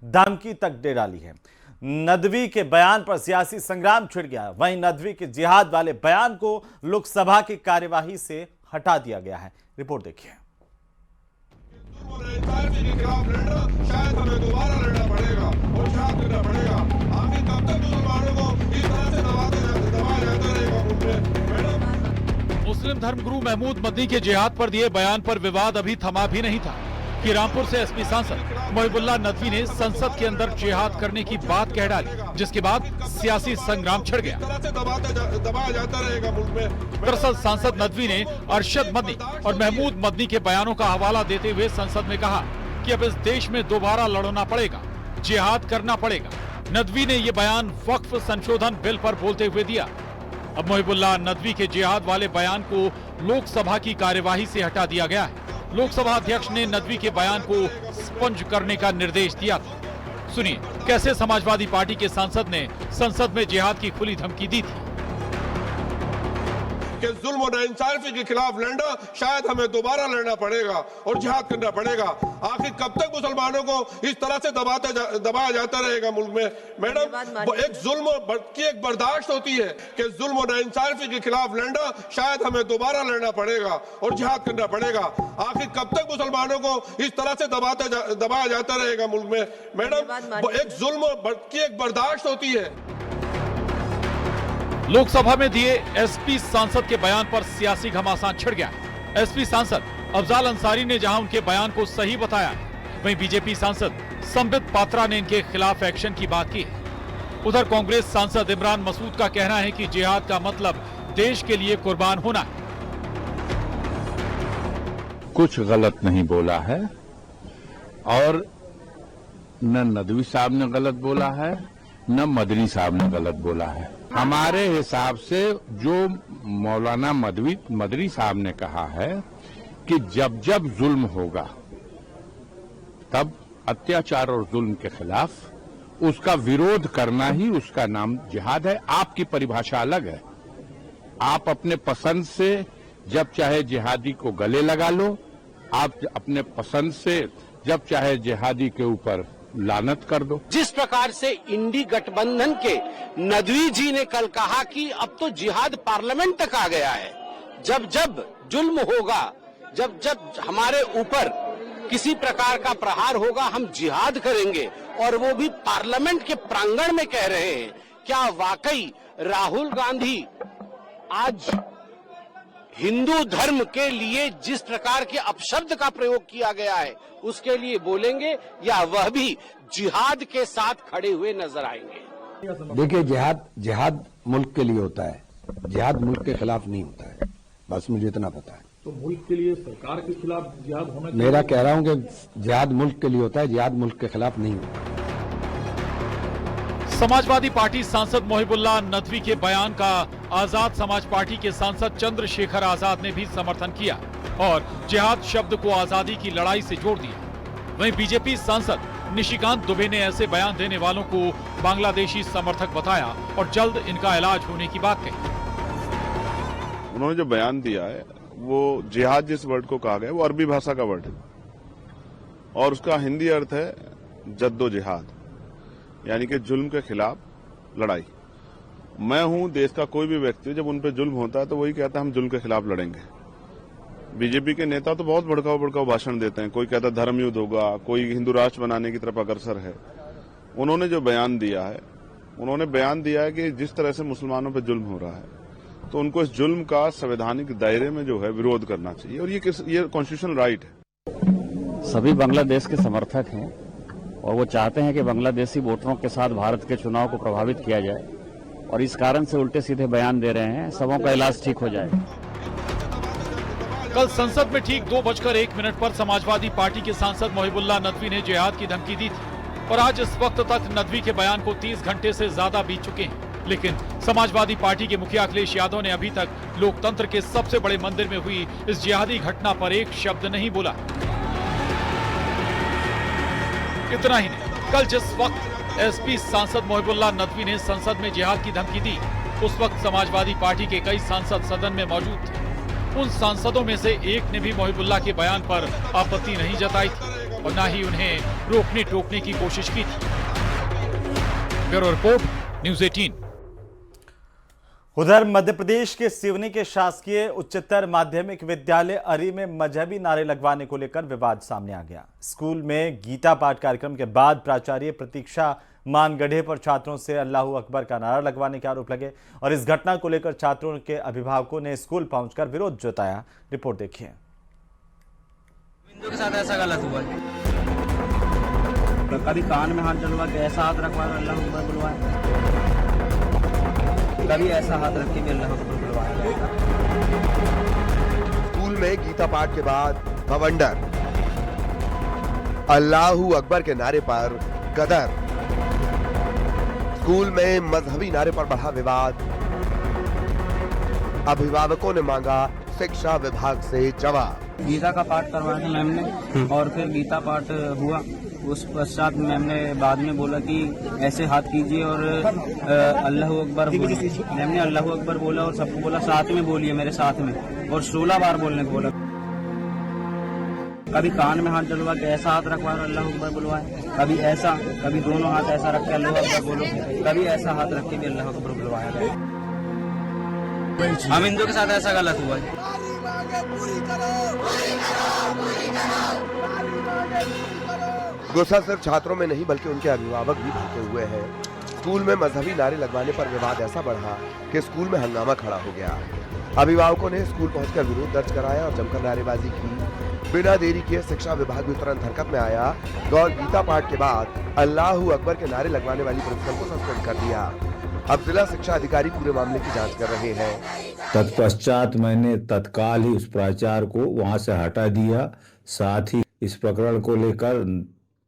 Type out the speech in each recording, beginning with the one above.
धमकी तक दे डाली है। नदवी के बयान पर सियासी संग्राम छिड़ गया। वहीं नदवी के जिहाद वाले बयान को लोकसभा की कार्यवाही से हटा दिया गया है। रिपोर्ट देखिए। शायद हमें दोबारा लड़ना पड़ेगा और जिहाद करना पड़ेगा। आखिर कब तक मुसलमानों को इस तरह से दबाया जाता रहेगा? मुस्लिम धर्मगुरु महमूद मदनी के जिहाद पर दिए बयान पर विवाद अभी थमा भी नहीं था कि रामपुर से एसपी सांसद मोहिबुल्लाह नदवी ने संसद के अंदर जिहाद करने की बात कह डाली, जिसके बाद सियासी संग्राम छिड़ गया। दबाया जाता रहेगा मुल्क में। दरअसल सांसद नदवी ने अरशद मदनी और महमूद मदनी के बयानों का हवाला देते हुए संसद में कहा कि अब इस देश में दोबारा लड़ना पड़ेगा, जिहाद करना पड़ेगा। नदवी ने ये बयान वक्फ संशोधन बिल पर बोलते हुए दिया। अब मोहिबुल्लाह नदवी के जिहाद वाले बयान को लोकसभा की कार्यवाही से हटा दिया गया है। लोकसभा अध्यक्ष ने नदवी के बयान को स्पंज करने का निर्देश दिया था। सुनिए कैसे समाजवादी पार्टी के सांसद ने संसद में जिहाद की खुली धमकी दी थी। कि जुल्म और नाइंसाफी के खिलाफ लड़ना, शायद हमें दोबारा लड़ना पड़ेगा और जिहाद करना पड़ेगा। आखिर कब तक मुसलमानों को इस तरह से दबाया जाता रहेगा मुल्क में? मैडम, एक जुल्म की एक बर्दाश्त होती है कि जुल्म और नाइंसाफी के खिलाफ लड़ना, शायद हमें दोबारा लड़ना पड़ेगा और जिहाद करना पड़ेगा। आखिर कब तक मुसलमानों को इस तरह से दबाया जाता रहेगा मुल्क में? मैडम, एक जुल्म की एक बर्दाश्त होती है। लोकसभा में दिए एसपी सांसद के बयान पर सियासी घमासान छिड़ गया। एसपी सांसद अफजाल अंसारी ने जहां उनके बयान को सही बताया, वहीं बीजेपी सांसद संबित पात्रा ने इनके खिलाफ एक्शन की बात की। उधर कांग्रेस सांसद इमरान मसूद का कहना है कि जिहाद का मतलब देश के लिए कुर्बान होना है। कुछ गलत नहीं बोला है और न नदवी साहब ने गलत बोला है, न मदनी साहब ने गलत बोला है। हमारे हिसाब से जो मौलाना मदनी साहब ने कहा है कि जब जब जुल्म होगा तब अत्याचार और जुल्म के खिलाफ उसका विरोध करना ही उसका नाम जिहाद है। आपकी परिभाषा अलग है। आप अपने पसंद से जब चाहे जिहादी को गले लगा लो, आप अपने पसंद से जब चाहे जिहादी के ऊपर लानत कर दो। जिस प्रकार से इंडी गठबंधन के नदवी जी ने कल कहा कि अब तो जिहाद पार्लियामेंट तक आ गया है, जब जब जुल्म होगा, जब जब हमारे ऊपर किसी प्रकार का प्रहार होगा, हम जिहाद करेंगे, और वो भी पार्लियामेंट के प्रांगण में कह रहे हैं। क्या वाकई राहुल गांधी आज हिंदू धर्म के लिए जिस प्रकार के अपशब्द का प्रयोग किया गया है उसके लिए बोलेंगे, या वह भी जिहाद के साथ खड़े हुए नजर आएंगे? देखिए, जिहाद मुल्क के लिए होता है, जिहाद मुल्क के खिलाफ नहीं होता है। बस मुझे इतना पता है। तो मुल्क के लिए सरकार के खिलाफ जिहाद होना चाहिए। मेरा कह रहा हूं कि जिहाद मुल्क के लिए होता है, जिहाद मुल्क के खिलाफ नहीं होता। समाजवादी पार्टी सांसद मोहिबुल्लाह नदवी के बयान का आजाद समाज पार्टी के सांसद चंद्रशेखर आजाद ने भी समर्थन किया और जिहाद शब्द को आजादी की लड़ाई से जोड़ दिया। वहीं बीजेपी सांसद निशिकांत दुबे ने ऐसे बयान देने वालों को बांग्लादेशी समर्थक बताया और जल्द इनका इलाज होने की बात कही। उन्होंने जो बयान दिया है वो जिहाद जिस वर्ड को कहा गया वो अरबी भाषा का वर्ड है और उसका हिंदी अर्थ है जद्दोजिहाद, यानी कि जुल्म के खिलाफ लड़ाई। मैं हूं देश का कोई भी व्यक्ति, जब उन पे जुल्म होता है तो वही कहता है हम जुल्म के खिलाफ लड़ेंगे। बीजेपी के नेता तो बहुत भड़काऊ भाषण देते हैं, कोई कहता है धर्म युद्ध होगा, कोई हिंदू राष्ट्र बनाने की तरफ अग्रसर है। उन्होंने जो बयान दिया है, उन्होंने बयान दिया है कि जिस तरह से मुसलमानों पर जुल्म हो रहा है तो उनको इस जुल्म का संवैधानिक दायरे में जो है विरोध करना चाहिए और ये कॉन्स्टिट्यूशनल राइट है। सभी बांग्लादेश के समर्थक हैं और वो चाहते हैं कि बांग्लादेशी वोटरों के साथ भारत के चुनाव को प्रभावित किया जाए और इस कारण से उल्टे सीधे बयान दे रहे हैं। सबों का इलाज ठीक हो जाए। कल संसद में ठीक 2:01 पर समाजवादी पार्टी के सांसद मोहिबुल्लाह नदवी ने जिहाद की धमकी दी थी और आज इस वक्त तक नदवी के बयान को 30 घंटे से ज्यादा बीत चुके हैं, लेकिन समाजवादी पार्टी के मुखिया अखिलेश यादव ने अभी तक लोकतंत्र के सबसे बड़े मंदिर में हुई इस जिहादी घटना पर एक शब्द नहीं बोला। इतना ही नहीं, कल जिस वक्त एसपी सांसद मोहिबुल्लाह नदवी ने संसद में जिहाद की धमकी दी, उस वक्त समाजवादी पार्टी के कई सांसद सदन में मौजूद थे। उन सांसदों में से एक ने भी मोहिबुल्लाह के बयान पर आपत्ति नहीं जताई थी और न ही उन्हें रोकने टोकने की कोशिश की थी। Bureau report, news 18। उधर मध्य प्रदेश के सिवनी के शासकीय उच्चतर माध्यमिक विद्यालय अरी में मजहबी नारे लगवाने को लेकर विवाद सामने आ गया। स्कूल में गीता पाठ कार्यक्रम के बाद प्राचार्य प्रतीक्षा मानगढ़े पर छात्रों से अल्लाहू अकबर का नारा लगवाने के आरोप लगे और इस घटना को लेकर छात्रों के अभिभावकों ने स्कूल पहुंचकर विरोध जताया। रिपोर्ट देखिए। हिंदू के साथ ऐसा गलत हुआ, कभी कान में हाथ डलवा के ऐसा हाथ रखवा अल्लाहू अकबर बुलवाया, कभी ऐसा हाथ रख के भी अल्लाह अकबर बुलवाया। स्कूल में गीता पाठ के बाद बवंडर, अल्लाहू अकबर के नारे पर गदर, स्कूल में मजहबी नारे पर बढ़ा विवाद, अभिभावकों ने मांगा शिक्षा विभाग से जवाब। गीता का पाठ करवाया मैम ने और फिर गीता पाठ हुआ, उस पश्चात मैम ने बाद में बोला कि ऐसे हाथ कीजिए और अल्लाहू अकबर बोलिए। मैम ने अल्लाहू अकबर बोला और सबको बोला साथ में बोलिए मेरे साथ में, और 16 बार बोलने को बोला। कभी कान में हाथ डलवा के ऐसा हाथ रखवा अल्लाहू अकबर बुलवाए, कभी ऐसा, कभी दोनों हाथ ऐसा रख के अल्लाहू अकबर बोलो, कभी ऐसा हाथ रख के भी अल्लाहू अकबर बुलवाया गया। हम हिंदू के साथ ऐसा गलत हुआ है। गुस्सा सिर्फ छात्रों में नहीं बल्कि उनके अभिभावक भी भड़के हुए हैं। स्कूल में मजहबी नारे लगवाने पर विवाद ऐसा बढ़ा कि स्कूल में हंगामा खड़ा हो गया। अभिभावकों ने स्कूल पहुंचकर विरोध दर्ज कराया और जमकर नारेबाजी की। बिना देरी किए शिक्षा विभाग भी तुरंत हरकत में आया और गीता पाठ के बाद अल्लाहू अकबर के नारे लगवाने वाली प्रिंसिपल को सस्पेंड कर दिया। अब जिला शिक्षा अधिकारी पूरे मामले की जांच कर रहे हैं। तत्पश्चात मैंने तत्काल ही उस प्राचार्य को वहां से हटा दिया। साथ ही इस प्रकरण को लेकर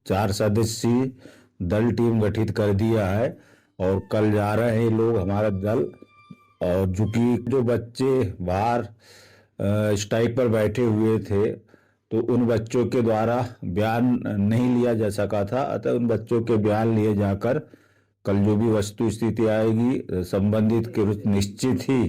4 सदस्यीय दल टीम गठित कर दिया है और कल जा रहे हैं लोग हमारा दल। और चूंकि जो बच्चे बाहर स्ट्राइक पर बैठे हुए थे तो उन बच्चों के द्वारा बयान नहीं लिया जा सका था, अतः उन बच्चों के बयान लिए जाकर कल जो भी वस्तु स्थिति आएगी संबंधित के निश्चित ही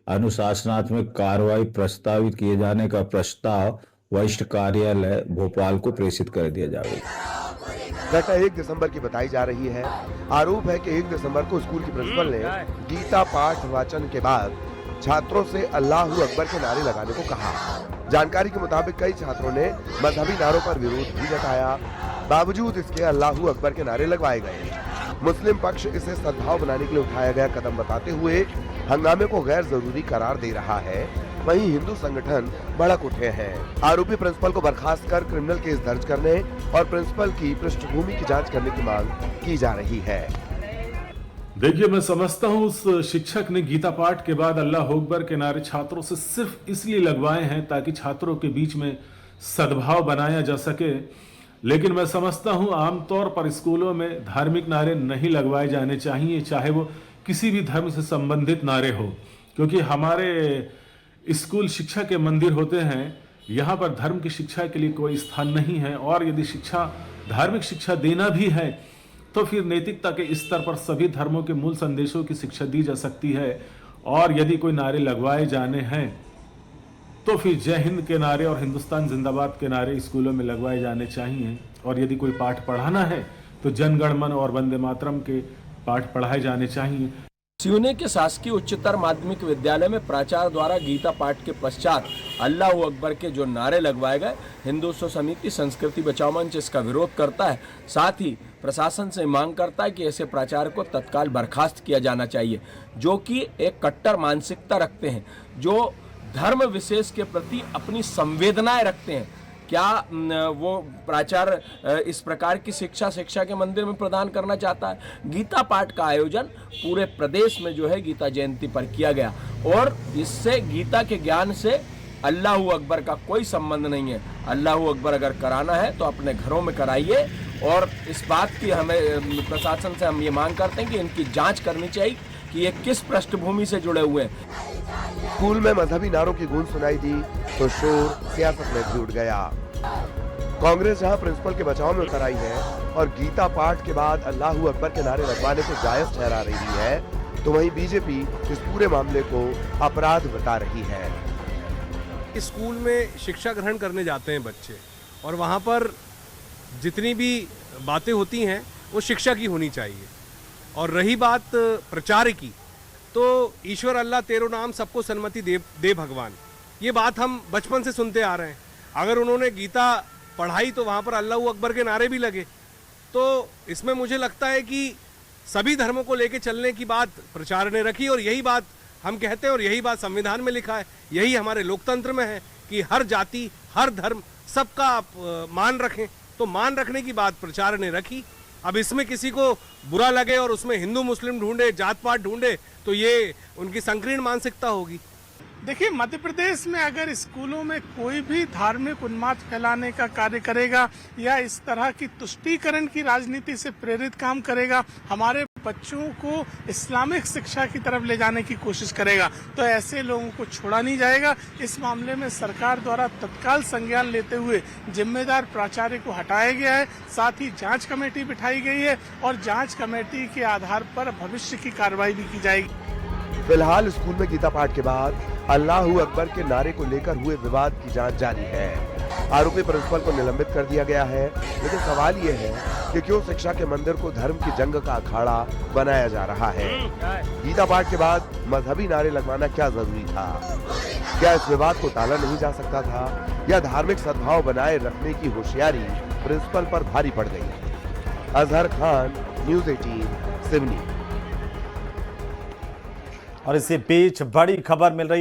अनुशासनात्मक कार्रवाई प्रस्तावित किए जाने का प्रस्ताव वरिष्ठ कार्यालय भोपाल को प्रेषित कर दिया जाएगा। घटना 1 दिसंबर की बताई जा रही है। आरोप है कि 1 दिसंबर को स्कूल की प्रिंसिपल ने गीता पाठ वाचन के बाद छात्रों से अल्लाहू अकबर के नारे लगाने को कहा। जानकारी के मुताबिक कई छात्रों ने मजहबी नारों पर विरोध भी जताया। बावजूद इसके अल्लाहू अकबर के नारे लगवाए गए। मुस्लिम पक्ष इसे सद्भाव बनाने के लिए उठाया गया कदम बताते हुए हंगामे को गैर जरूरी करार दे रहा है। वहीं हिंदू संगठन भड़क उठे हैं। आरोपी प्रिंसिपल को बर्खास्त कर क्रिमिनल केस दर्ज करने और प्रिंसिपल की पृष्ठभूमि की जांच करने की मांग की जा रही है। देखिए, मैं समझता हूँ उस शिक्षक ने गीता पाठ के बाद अल्लाहू अकबर के नारे छात्रों से सिर्फ इसलिए लगवाए हैं ताकि छात्रों के बीच में सद्भाव बनाया जा सके। लेकिन मैं समझता हूँ आमतौर पर स्कूलों में धार्मिक नारे नहीं लगवाए जाने चाहिए, चाहे वो किसी भी धर्म से संबंधित नारे हो, क्योंकि हमारे स्कूल शिक्षा के मंदिर होते हैं। यहाँ पर धर्म की शिक्षा के लिए कोई स्थान नहीं है। और यदि शिक्षा, धार्मिक शिक्षा देना भी है तो फिर नैतिकता के स्तर पर सभी धर्मों के मूल संदेशों की शिक्षा दी जा सकती है। और यदि कोई नारे लगवाए जाने हैं तो फिर जय हिंद के नारे और हिंदुस्तान जिंदाबाद के नारे स्कूलों में लगवाए जाने चाहिए। और यदि कोई पाठ पढ़ाना है तो जन गण मन और वंदे मातरम के पाठ पढ़ाए जाने चाहिए। सिवनी के शासकीय उच्चतर माध्यमिक विद्यालय में प्राचार्य द्वारा गीता पाठ के पश्चात अल्लाहू अकबर के जो नारे लगवाए गए, हिंदुत्व समिति संस्कृति बचाओ मंच इसका विरोध करता है। साथ ही प्रशासन से मांग करता है कि ऐसे प्राचार्य को तत्काल बर्खास्त किया जाना चाहिए, जो कि एक कट्टर मानसिकता रखते हैं, जो धर्म विशेष के प्रति अपनी संवेदनाएं रखते हैं। क्या वो प्राचार्य इस प्रकार की शिक्षा के मंदिर में प्रदान करना चाहता है? गीता पाठ का आयोजन पूरे प्रदेश में जो है गीता जयंती पर किया गया और इससे गीता के ज्ञान से अल्लाहू अकबर का कोई संबंध नहीं है। अल्लाहू अकबर अगर कराना है तो अपने घरों में कराइए। और इस बात की हमें प्रशासन से हम ये मांग करते हैं कि इनकी जाँच करनी चाहिए कि ये किस पृष्ठभूमि से जुड़े हुए हैं। स्कूल में मजहबी नारों की गूंज सुनाई दी तो शोर सियासत में भी उठ गया। कांग्रेस जहां प्रिंसिपल के बचाव में उतर आई है और गीता पाठ के बाद अल्लाहू अकबर के नारे लगवाने को जायज ठहरा रही है, तो वहीं बीजेपी इस पूरे मामले को अपराध बता रही है। स्कूल में शिक्षा ग्रहण करने जाते हैं बच्चे और वहां पर जितनी भी बातें होती हैं वो शिक्षा की होनी चाहिए। और रही बात प्रचार की, तो ईश्वर अल्लाह तेरो नाम सबको सन्मति दे भगवान, ये बात हम बचपन से सुनते आ रहे हैं। अगर उन्होंने गीता पढ़ाई तो वहाँ पर अल्लाह अकबर के नारे भी लगे। तो इसमें मुझे लगता है कि सभी धर्मों को लेके चलने की बात प्रचार ने रखी, और यही बात हम कहते हैं और यही बात संविधान में लिखा है, यही हमारे लोकतंत्र में है कि हर जाति हर धर्म सबका आप मान रखें। तो मान रखने की बात प्रचार ने रखी। अब इसमें किसी को बुरा लगे और उसमें हिंदू मुस्लिम ढूंढे, जात पात ढूंढे, तो ये उनकी संकीर्ण मानसिकता होगी। देखिए, मध्य प्रदेश में अगर स्कूलों में कोई भी धार्मिक उन्माद फैलाने का कार्य करेगा या इस तरह की तुष्टीकरण की राजनीति से प्रेरित काम करेगा, हमारे बच्चों को इस्लामिक शिक्षा की तरफ ले जाने की कोशिश करेगा, तो ऐसे लोगों को छोड़ा नहीं जाएगा। इस मामले में सरकार द्वारा तत्काल संज्ञान लेते हुए जिम्मेदार प्राचार्य को हटाया गया है। साथ ही जांच कमेटी बिठाई गई है और जांच कमेटी के आधार पर भविष्य की कार्रवाई भी की जाएगी। फिलहाल स्कूल में गीता पाठ के बाद अल्लाहू अकबर के नारे को लेकर हुए विवाद की जांच जारी है। आरोपी प्रिंसिपल को निलंबित कर दिया गया है, लेकिन सवाल ये है कि क्यों शिक्षा के मंदिर को धर्म की जंग का अखाड़ा बनाया जा रहा है। गीता पाठ के बाद मजहबी नारे लगवाना क्या जरूरी था? क्या इस विवाद को टाला नहीं जा सकता था, या धार्मिक सद्भाव बनाए रखने की होशियारी प्रिंसिपल पर भारी पड़ गई? अजहर खान, न्यूज़ 18, सिवनी। और इसी बीच बड़ी खबर मिल रही है।